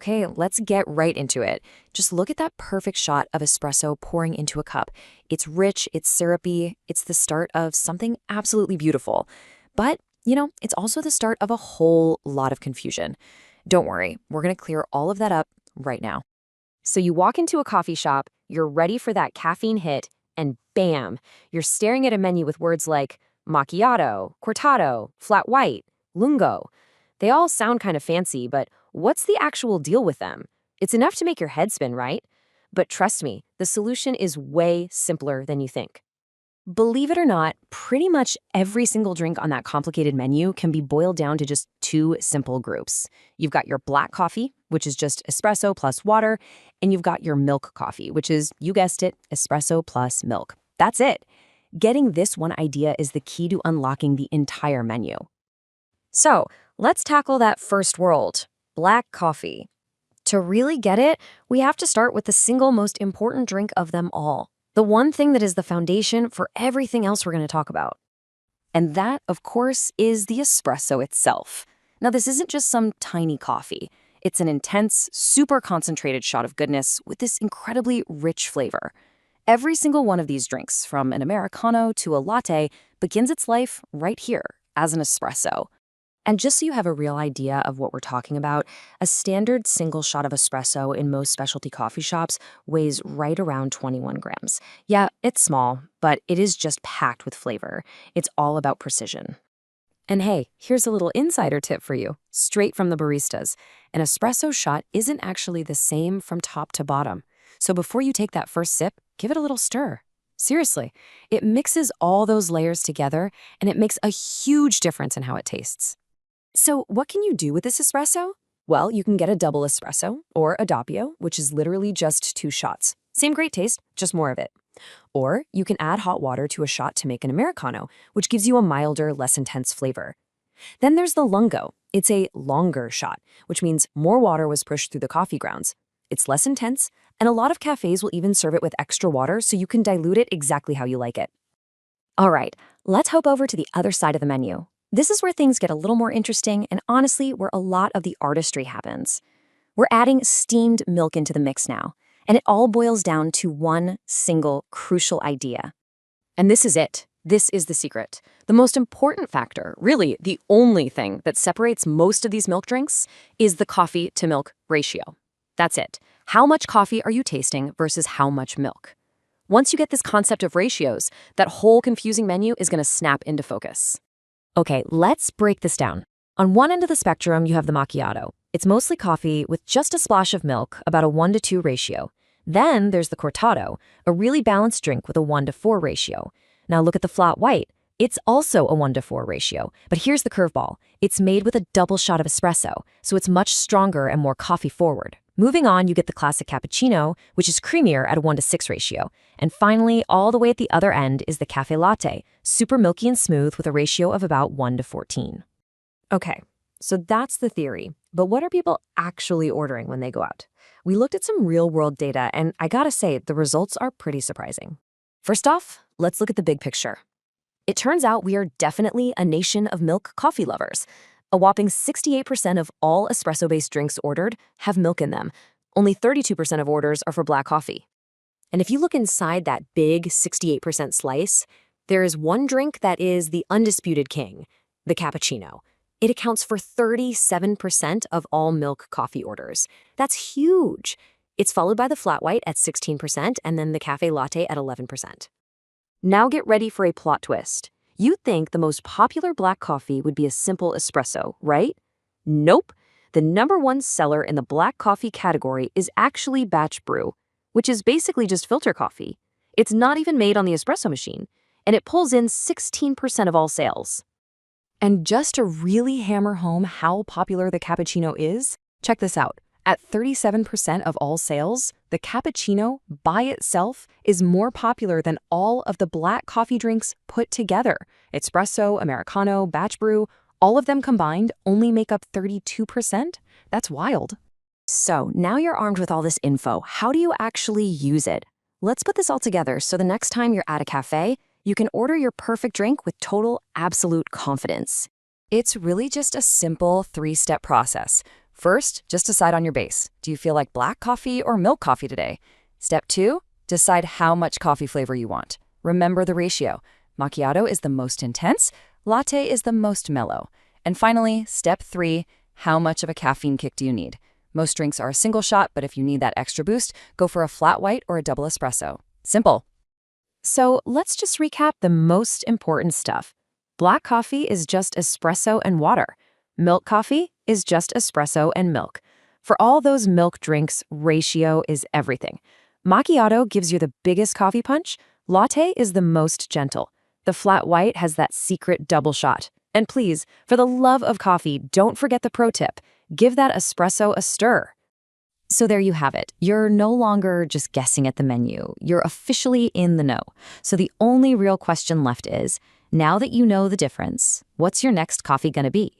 Okay, let's get right into it. Just look at that perfect shot of espresso pouring into a cup. It's rich, it's syrupy, it's the start of something absolutely beautiful. But, it's also the start of a whole lot of confusion. Don't worry, we're going to clear all of that up right now. So you walk into a coffee shop, you're ready for that caffeine hit, and bam, you're staring at a menu with words like macchiato, cortado, flat white, lungo. They all sound kind of fancy, but what's the actual deal with them? It's enough to make your head spin, right? But trust me, the solution is way simpler than you think. Believe it or not, pretty much every single drink on that complicated menu can be boiled down to just two simple groups. You've got your black coffee, which is just espresso plus water, and you've got your milk coffee, which is, you guessed it, espresso plus milk. That's it. Getting this one idea is the key to unlocking the entire menu. So, let's tackle that first world, black coffee. To really get it, we have to start with the single most important drink of them all. The one thing that is the foundation for everything else we're going to talk about. And that, of course, is the espresso itself. Now, this isn't just some tiny coffee. It's an intense, super concentrated shot of goodness with this incredibly rich flavor. Every single one of these drinks, from an Americano to a latte, begins its life right here as an espresso. And just so you have a real idea of what we're talking about, a standard single shot of espresso in most specialty coffee shops weighs right around 21 grams. Yeah, it's small, but it is just packed with flavor. It's all about precision. And hey, here's a little insider tip for you, straight from the baristas. An espresso shot isn't actually the same from top to bottom. So before you take that first sip, give it a little stir. Seriously, it mixes all those layers together, and it makes a huge difference in how it tastes. So what can you do with this espresso? Well, you can get a double espresso or a doppio, which is literally just 2 shots. Same great taste, just more of it. Or you can add hot water to a shot to make an Americano, which gives you a milder, less intense flavor. Then there's the lungo. It's a longer shot, which means more water was pushed through the coffee grounds. It's less intense, and a lot of cafes will even serve it with extra water so you can dilute it exactly how you like it. All right, let's hop over to the other side of the menu. This is where things get a little more interesting and honestly where a lot of the artistry happens. We're adding steamed milk into the mix now, and it all boils down to one single crucial idea. And this is it. This is the secret. The most important factor, really the only thing that separates most of these milk drinks, is the coffee to milk ratio. That's it. How much coffee are you tasting versus how much milk? Once you get this concept of ratios, that whole confusing menu is going to snap into focus. Okay, let's break this down. On one end of the spectrum, you have the macchiato. It's mostly coffee with just a splash of milk, about a 1-to-2 ratio. Then there's the cortado, a really balanced drink with a 1-to-4 ratio. Now look at the flat white. It's also a 1-to-4 ratio, but here's the curveball. It's made with a double shot of espresso, so it's much stronger and more coffee forward. Moving on, you get the classic cappuccino, which is creamier at a 1-to-6 ratio. And finally, all the way at the other end is the cafe latte, super milky and smooth with a ratio of about 1-to-14. Okay, so that's the theory. But what are people actually ordering when they go out? We looked at some real-world data, and I gotta say, the results are pretty surprising. First off, let's look at the big picture. It turns out we are definitely a nation of milk coffee lovers. A whopping 68% of all espresso-based drinks ordered have milk in them. Only 32% of orders are for black coffee. And if you look inside that big 68% slice, there is one drink that is the undisputed king, the cappuccino. It accounts for 37% of all milk coffee orders. That's huge. It's followed by the flat white at 16% and then the cafe latte at 11%. Now get ready for a plot twist. You'd think the most popular black coffee would be a simple espresso, right? Nope. The #1 seller in the black coffee category is actually batch brew, which is basically just filter coffee. It's not even made on the espresso machine, and it pulls in 16% of all sales. And just to really hammer home how popular the cappuccino is, check this out. At 37% of all sales, the cappuccino by itself is more popular than all of the black coffee drinks put together. Espresso, Americano, batch brew, all of them combined only make up 32%. That's wild. So now you're armed with all this info. How do you actually use it? Let's put this all together so the next time you're at a cafe, you can order your perfect drink with total, absolute confidence. It's really just a simple 3-step process. First, just decide on your base. Do you feel like black coffee or milk coffee today? Step 2, decide how much coffee flavor you want. Remember the ratio. Macchiato is the most intense, latte is the most mellow. And finally, step 3, how much of a caffeine kick do you need? Most drinks are a single shot, but if you need that extra boost, go for a flat white or a double espresso. Simple. So let's just recap the most important stuff. Black coffee is just espresso and water. Milk coffee is just espresso and milk. For all those milk drinks, ratio is everything. Macchiato gives you the biggest coffee punch. Latte is the most gentle. The flat white has that secret double shot. And please, for the love of coffee, don't forget the pro tip. Give that espresso a stir. So there you have it. You're no longer just guessing at the menu. You're officially in the know. So the only real question left is, now that you know the difference, what's your next coffee gonna be?